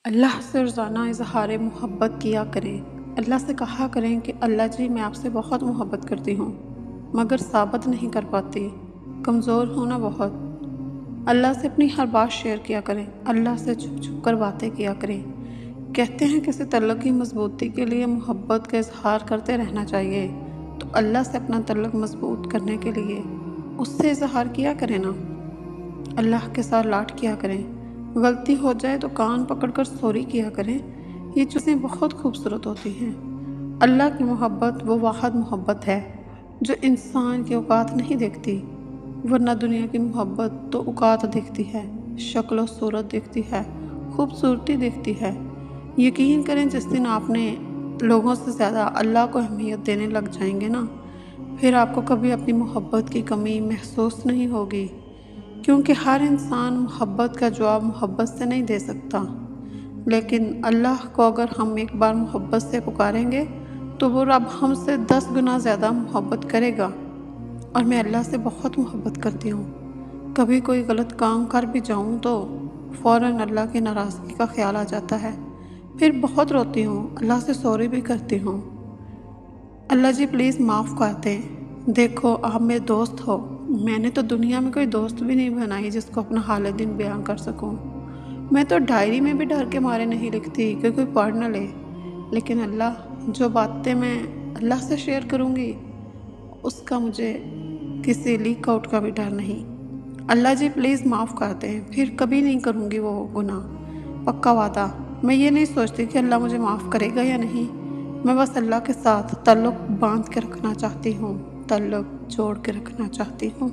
اللہ سے روزانہ اظہار محبت کیا کریں۔ اللہ سے کہا کریں کہ اللہ جی میں آپ سے بہت محبت کرتی ہوں مگر ثابت نہیں کر پاتی، کمزور ہوں نا بہت۔ اللہ سے اپنی ہر بات شیئر کیا کریں، اللہ سے چھپ چھپ کر باتیں کیا کریں۔ کہتے ہیں کسی تعلق کی مضبوطی کے لیے محبت کا اظہار کرتے رہنا چاہیے، تو اللہ سے اپنا تعلق مضبوط کرنے کے لیے اس سے اظہار کیا کریں نا۔ اللہ کے ساتھ لاٹ کیا کریں، غلطی ہو جائے تو کان پکڑ کر سوری کیا کریں۔ یہ چیزیں بہت خوبصورت ہوتی ہیں۔ اللہ کی محبت وہ واحد محبت ہے جو انسان کی اوقات نہیں دیکھتی، ورنہ دنیا کی محبت تو اوقات دیکھتی ہے، شکل و صورت دیکھتی ہے، خوبصورتی دیکھتی ہے۔ یقین کریں جس دن آپ نے لوگوں سے زیادہ اللہ کو اہمیت دینے لگ جائیں گے نا، پھر آپ کو کبھی اپنی محبت کی کمی محسوس نہیں ہوگی، کیونکہ ہر انسان محبت کا جواب محبت سے نہیں دے سکتا۔ لیکن اللہ کو اگر ہم ایک بار محبت سے پکاریں گے تو وہ رب ہم سے 10 گنا زیادہ محبت کرے گا۔ اور میں اللہ سے بہت محبت کرتی ہوں۔ کبھی کوئی غلط کام کر بھی جاؤں تو فوراً اللہ کی ناراضگی کا خیال آ جاتا ہے، پھر بہت روتی ہوں، اللہ سے سوری بھی کرتی ہوں۔ اللہ جی پلیز معاف کر دیں، دیکھو آپ میرے دوست ہو، میں نے تو دنیا میں کوئی دوست بھی نہیں بنائی جس کو اپنا حال دن بیان کر سکوں۔ میں تو ڈائری میں بھی ڈر کے مارے نہیں لکھتی کہ کوئی پڑھ نہ لے، لیکن اللہ جو باتیں میں اللہ سے شیئر کروں گی اس کا مجھے کسی لیک آؤٹ کا بھی ڈر نہیں۔ اللہ جی پلیز معاف کر دیں، پھر کبھی نہیں کروں گی وہ گناہ، پکا وعدہ۔ میں یہ نہیں سوچتی کہ اللہ مجھے معاف کرے گا یا نہیں، میں بس اللہ کے ساتھ تعلق باندھ کے رکھنا چاہتی ہوں، تعلق جوڑ کے رکھنا چاہتی ہوں۔